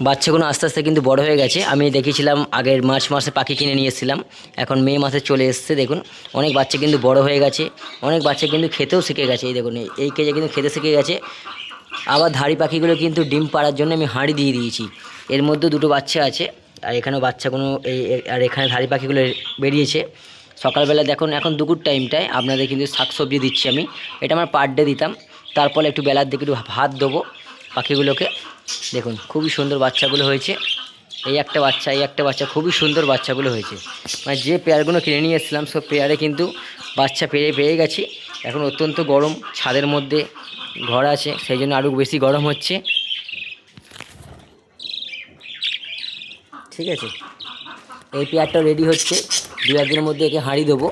বাচ্চাগুলো আস্তে আস্তে কিন্তু বড় হয়ে গেছে। আমি দেখেছিলাম আগের মার্চ মাসে পাখি কিনে নিয়ে এসেছিলাম, এখন মে মাসে চলে এসেছে। দেখুন অনেক বাচ্চা কিন্তু বড় হয়ে গেছে, অনেক বাচ্চা কিন্তু খেতেও শিখে গেছে। এই দেখুন এই কেজে কিন্তু খেতে শিখে গেছে। আবার ধাড়ি পাখিগুলো কিন্তু ডিম পাড়ার জন্য আমি হাঁড়ি দিয়ে দিয়েছি। এর মধ্যে দুটো বাচ্চা আছে, আর এখানেও বাচ্চাগুলো আর এখানে ধাড়ি পাখিগুলো বেরিয়েছে। সকালবেলা দেখুন, এখন দুপুর টাইমটায় আপনাদের কিন্তু শাকসবজি দিচ্ছি আমি। এটা আমার পার ডে দিতাম, তারপরে একটু বেলার দিকে একটু ভাত দেবো পাখিগুলোকে। দেখুন খুবই সুন্দর বাচ্চাগুলো হয়েছে। এই একটা বাচ্চা খুবই সুন্দর বাচ্চাগুলো হয়েছে। মানে যে পেয়ারগুলো কিনে নিয়ে এসেছিলাম সব পেয়ারে কিন্তু বাচ্চা পেয়ে গেছি। এখন অত্যন্ত গরম, ছাদের মধ্যে ঘর আছে, সেই জন্য আরও বেশি গরম হচ্ছে। ঠিক আছে, এই পেয়ারটাও রেডি হচ্ছে। দু একদিনের মধ্যে একে হাঁড়ি দেবো।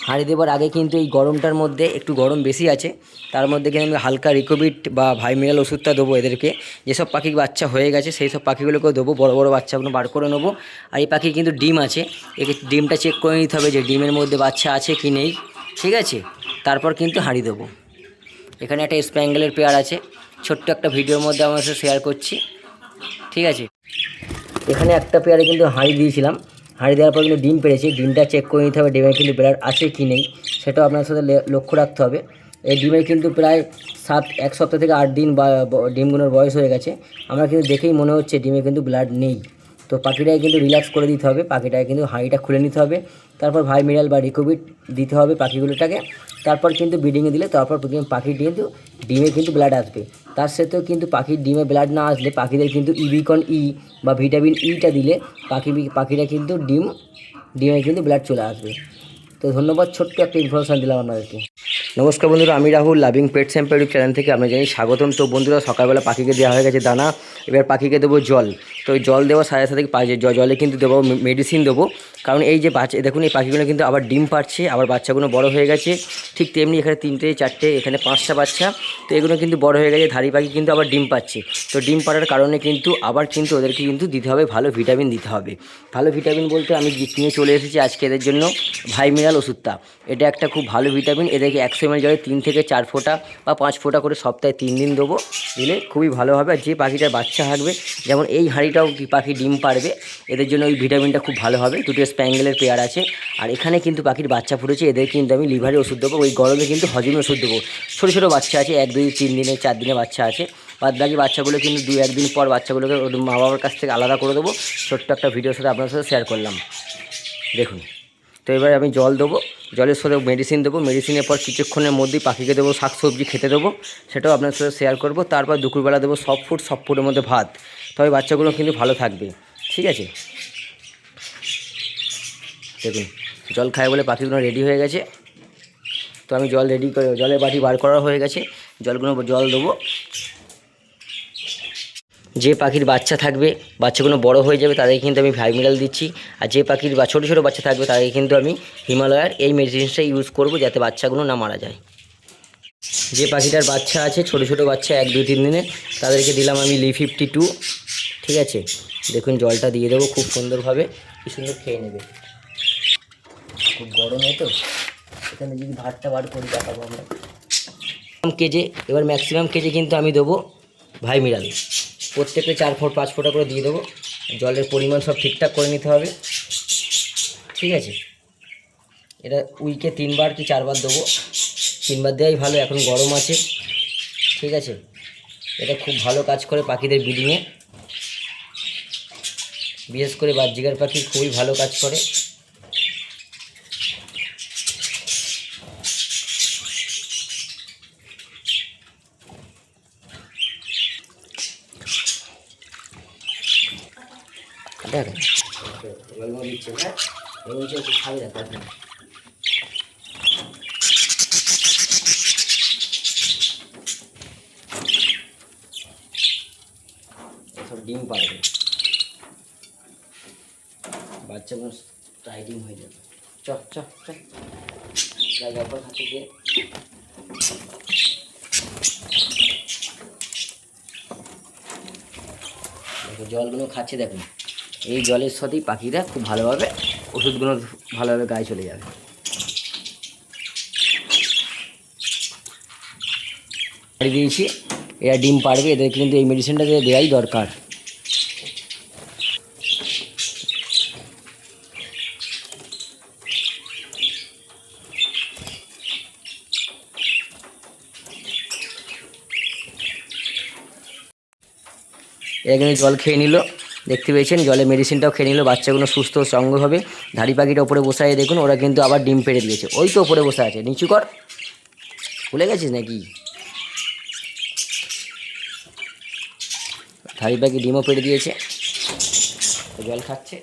হাঁড়ি দেওয়ার আগে কিন্তু এই গরমটার মধ্যে একটু গরম বেশি আছে, তার মধ্যে কিন্তু আমি হালকা রিকোভিট বা ভাইমিনাল ওষুধটা দেবো এদেরকে। যেসব পাখি বাচ্চা হয়ে গেছে সেই সব পাখিগুলোকেও দেবো, বড় বড় বাচ্চাগুলো বার করে নেবো। আর এই পাখি কিন্তু ডিম আছে, একে ডিমটা চেক করে নিতে হবে যে ডিমের মধ্যে বাচ্চা আছে কি নেই। ঠিক আছে, তারপর কিন্তু হাঁড়ি দেবো। এখানে একটা স্প্যাঙ্গেলের পেয়ার আছে, ছোট্ট একটা ভিডিওর মধ্যে আমার সাথে শেয়ার করছি। ঠিক আছে, এখানে একটা পেয়ারে কিন্তু হাঁড়ি দিয়েছিলাম, হাঁড়ি দেওয়ার পর কিন্তু ডিম পেড়েছে। ডিমটা চেক করে নিতে হবে ডিমের কিন্তু ব্লাড আছে কি নেই, সেটাও আপনার সাথে লক্ষ্য রাখতে হবে। এই ডিমের কিন্তু প্রায় এক সপ্তাহ থেকে 8 দিন বা ডিমগুলোর বয়স হয়ে গেছে। আমার কিন্তু দেখেই মনে হচ্ছে ডিমে কিন্তু ব্লাড নেই। তো পাখিটাকে কিন্তু রিল্যাক্স করে দিতে হবে, পাখিটাকে কিন্তু হাঁড়িটা খুলে নিতে হবে, তারপর ভাইমিনাল বা রিকোভিট দিতে হবে পাখিগুলোটাকে। তারপর কিন্তু ব্রিডিংয়ে দিলে তারপর পাখির কিন্তু ডিমে কিন্তু ব্লাড আসবে। তার সাথেও কিন্তু পাখির ডিমে ব্লাড না আসলে পাখিদের কিন্তু ইবিকন ই বা ভিটামিন ইটা দিলে পাখিরা কিন্তু ডিমে কিন্তু ব্লাড চলে আসবে। তো ধন্যবাদ, ছোট্ট একটা ইনফরমেশান দিলাম আপনাদেরকে। নমস্কার বন্ধুরা, আমি Rahul loving pets and pet channel থেকে আমি জানি স্বাগতম। তো বন্ধুরা, সকালবেলা পাখিকে দেওয়া হয়ে গেছে দানা, এবার পাখিকে দেবো জল। তো এই জল দেওয়ার সাথে সাথে জলে কিন্তু দেবো মেডিসিন দেবো। কারণ এই যে বাচ্চা দেখুন, এই পাখিগুলো কিন্তু আবার ডিম পাড়ছে, আবার বাচ্চাগুলো বড় হয়ে গেছে। ঠিক তেমনি এখানে 3টে 4টে, এখানে 5টা বাচ্চা। তো এগুলো কিন্তু বড় হয়ে গেছে, ধাড়ি পাখি কিন্তু আবার ডিম পাচ্ছে। তো ডিম পাড়ার কারণে কিন্তু আবার কিন্তু ওদেরকে কিন্তু দিতে হবে ভালো ভিটামিন দিতে হবে। ভালো ভিটামিন বলতে আমি নিয়ে চলে এসেছি আজকে এদের জন্য ভাইমিনাল ওষুধটা। এটা একটা খুব ভালো ভিটামিন। এদেরকে 100 ml জলে 3 থেকে 4 ফোঁটা বা 5 ফোঁটা করে সপ্তাহে 3 দিন দেবো, দিলে খুবই ভালো হবে। আর যে পাখিটার বাচ্চা থাকবে, যেমন এই হাঁড়িটাও পাখি ডিম পারবে, এদের জন্য ওই ভিটামিনটা খুব ভালো হবে। দুটো স্প্যাঙ্গেলের পেয়ার আছে, আর এখানে কিন্তু পাখির বাচ্চা ফুটেছে, এদের কিন্তু আমি লিভারের ওষুধ দেবো। ওই গরমে কিন্তু হজমের ওষুধ দেবো। ছোটো ছোটো বাচ্চা আছে, 1 2 3 দিনে 4 দিনে বাচ্চা আছে। বাদ বাকি বাচ্চাগুলো কিন্তু 2 1 দিন পর বাচ্চাগুলোকে ওর মা বাবার কাছ থেকে আলাদা করে দেবো। ছোট্ট একটা ভিডিওর সাথে আপনার সাথে শেয়ার করলাম, দেখুন। তো এবার আমি জল দেবো, জলের সাথে মেডিসিন দেবো। মেডিসিনের পর কিছুক্ষণের মধ্যেই পাখিকে দেবো শাকসবজি খেতে দেবো, সেটাও আপনার সাথে শেয়ার করব। তারপর দুপুরবেলা দেবো সফট ফুডের মধ্যে ভাত। তবে বাচ্চাগুলো কিন্তু ভালো থাকবে। ঠিক আছে, দেখুন জল খায় বলে পাখিগুলো রেডি হয়ে গেছে। তো আমি জল রেডি করে, জলের বাটি বার করা হয়ে গেছে, জল দেবো। যে পাখির বাচ্চা থাকবে, বাচ্চাগুলো বড় হয়ে যাবে, তাদেরকে কিন্তু আমি ভাইমিনাল দিচ্ছি। আর যে পাখির ছোটো ছোটো বাচ্চা থাকবে তাদেরকে কিন্তু আমি হিমালয়ার এই মেডিসিনটা ইউজ করব, যাতে বাচ্চাগুলো না মারা যায়। যে পাখিটার বাচ্চা আছে, ছোটো ছোটো বাচ্চা 1 2 3 দিনে, তাদেরকে দিলাম আমি Li52। ঠিক আছে, দেখুন জলটা দিয়ে দেবো খুব সুন্দরভাবে, কি সুন্দর খেয়ে নেবে। খুব গরমে তো এখানে যদি ভাতটা বার করে দেখাবো আমরা কেজে। এবার ম্যাক্সিমাম কেজে কিন্তু আমি দেবো ভাইমিনাল, প্রত্যেকটা 4 ফুট 5 ফোঁটা করে দিয়ে দেবো। জলের পরিমাণ সব ঠিকঠাক করে নিতে হবে। ঠিক আছে, এটা উইকে 3 বার কি 4 বার দেবো। 3 বার দেওয়াই ভালো, এখন গরম আছে। ঠিক আছে, এটা খুব ভালো কাজ করে পাখিদের ব্রিডিংয়ে, বিশেষ করে বাজরিগার পাখি খুবই ভালো কাজ করে। দিচ্ছে হ্যাঁ, খাবে না তার সব ডিম পারবে, বাচ্চাগুলো টাইডিং হয়ে যাবে। চপ চপ চপ জল খাচ্ছে দিয়ে দেখো, জলগুলো খাচ্ছে দেখুন। এই জলের সাথেই পাখিরা খুব ভালোভাবে ওষুধগুলো ভালোভাবে গায়ে চলে যাবে। দিয়েছি, এরা ডিম পারবে, এদের কিন্তু এই মেডিসিনটা দেওয়াই দরকার। এরা কিন্তু জল খেয়ে নিল, দেখতে পেয়েছেন জলে মেডিসিনটাও খেয়ে নিল, বাচ্চাগুলো সুস্থ সঙ্গ হবে। ধাড়ি পাখিটা ওপরে বসে আছে দেখুন, ওরা কিন্তু আবার ডিম পেড়ে দিয়েছে, ওই তো ওপরে বসে আছে, নিচু কর, ভুলে গেছিস নাকি? ধাড়ি পাখি ডিমও পেড়ে দিয়েছে, জল খাচ্ছে।